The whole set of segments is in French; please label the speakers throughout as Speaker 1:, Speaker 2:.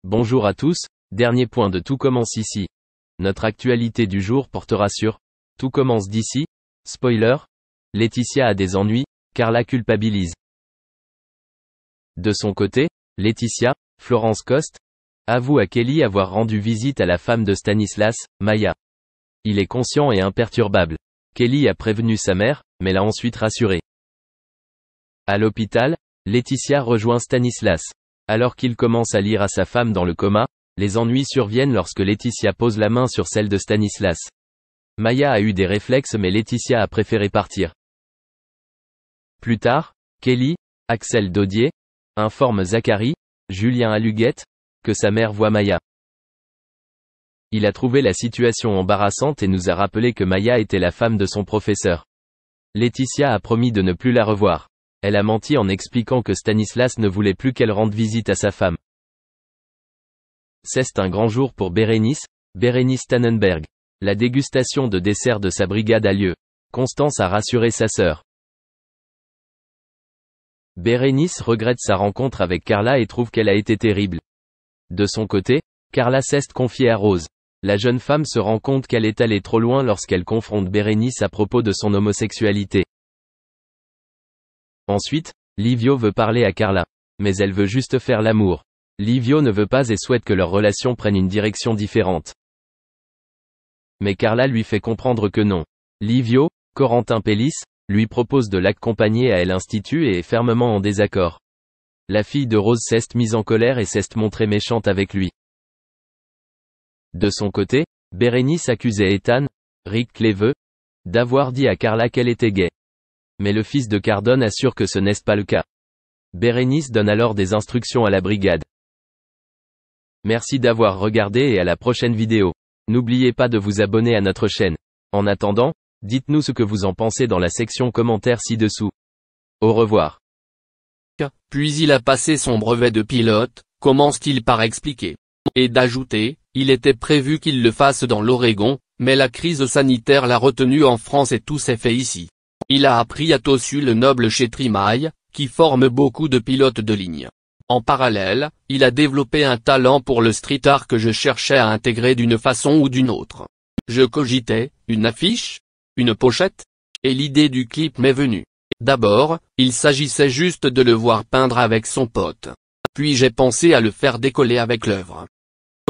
Speaker 1: Bonjour à tous, dernier point de Tout commence ici. Notre actualité du jour portera sur Tout commence d'ici, spoiler, Laetitia a des ennuis, Carla culpabilise. De son côté, Laetitia, Florence Coste, avoue à Kelly avoir rendu visite à la femme de Stanislas, Maya. Il est conscient et imperturbable. Kelly a prévenu sa mère, mais l'a ensuite rassuré. À l'hôpital, Laetitia rejoint Stanislas. Alors qu'il commence à lire à sa femme dans le coma, les ennuis surviennent lorsque Laetitia pose la main sur celle de Stanislas. Maya a eu des réflexes mais Laetitia a préféré partir. Plus tard, Kelly, Axel Daudier, informe Zachary, Julien Aluguette, que sa mère voit Maya. Il a trouvé la situation embarrassante et nous a rappelé que Maya était la femme de son professeur. Laetitia a promis de ne plus la revoir. Elle a menti en expliquant que Stanislas ne voulait plus qu'elle rende visite à sa femme. C'est un grand jour pour Bérénice Tannenberg. La dégustation de dessert de sa brigade a lieu. Constance a rassuré sa sœur. Bérénice regrette sa rencontre avec Carla et trouve qu'elle a été terrible. De son côté, Carla s'est confiée à Rose. La jeune femme se rend compte qu'elle est allée trop loin lorsqu'elle confronte Bérénice à propos de son homosexualité. Ensuite, Livio veut parler à Carla. Mais elle veut juste faire l'amour. Livio ne veut pas et souhaite que leur relation prenne une direction différente. Mais Carla lui fait comprendre que non. Livio, Corentin Pellis, lui propose de l'accompagner à l'institut et est fermement en désaccord. La fille de Rose s'est mise en colère et s'est montrée méchante avec lui. De son côté, Bérénice accusait Ethan, Rick Cleveux, d'avoir dit à Carla qu'elle était gay. Mais le fils de Cardone assure que ce n'est pas le cas. Bérénice donne alors des instructions à la brigade. Merci d'avoir regardé et à la prochaine vidéo. N'oubliez pas de vous abonner à notre chaîne. En attendant, dites-nous ce que vous en pensez dans la section commentaires ci-dessous. Au revoir.
Speaker 2: Puis il a passé son brevet de pilote, commence-t-il par expliquer. Et d'ajouter, il était prévu qu'il le fasse dans l'Oregon, mais la crise sanitaire l'a retenu en France et tout s'est fait ici. Il a appris à Tossu le Noble chez Trimaille, qui forme beaucoup de pilotes de ligne. En parallèle, il a développé un talent pour le street art que je cherchais à intégrer d'une façon ou d'une autre. Je cogitais, une affiche, une pochette, et l'idée du clip m'est venue. D'abord, il s'agissait juste de le voir peindre avec son pote. Puis j'ai pensé à le faire décoller avec l'œuvre.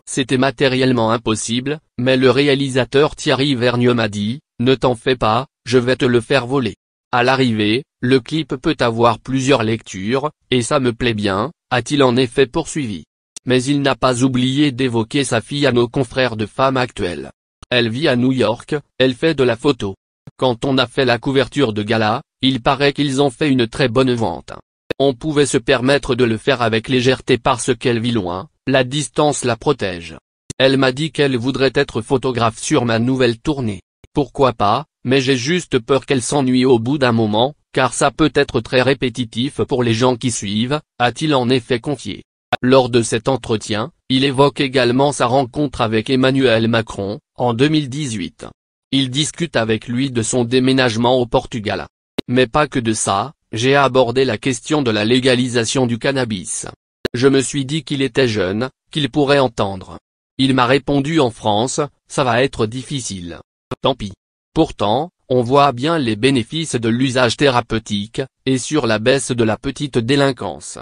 Speaker 2: C'était matériellement impossible, mais le réalisateur Thierry Vergniaud m'a dit, ne t'en fais pas, je vais te le faire voler. À l'arrivée, le clip peut avoir plusieurs lectures, et ça me plaît bien, a-t-il en effet poursuivi. Mais il n'a pas oublié d'évoquer sa fille à nos confrères de Femmes Actuelles. Elle vit à New York, elle fait de la photo. Quand on a fait la couverture de gala, il paraît qu'ils ont fait une très bonne vente. On pouvait se permettre de le faire avec légèreté parce qu'elle vit loin, la distance la protège. Elle m'a dit qu'elle voudrait être photographe sur ma nouvelle tournée. Pourquoi pas, mais j'ai juste peur qu'elle s'ennuie au bout d'un moment, car ça peut être très répétitif pour les gens qui suivent, a-t-il en effet confié. Lors de cet entretien, il évoque également sa rencontre avec Emmanuel Macron, en 2018. Il discute avec lui de son déménagement au Portugal. Mais pas que de ça, j'ai abordé la question de la légalisation du cannabis. Je me suis dit qu'il était jeune, qu'il pourrait entendre. Il m'a répondu en France, ça va être difficile. Tant pis. Pourtant, on voit bien les bénéfices de l'usage thérapeutique, et sur la baisse de la petite délinquance.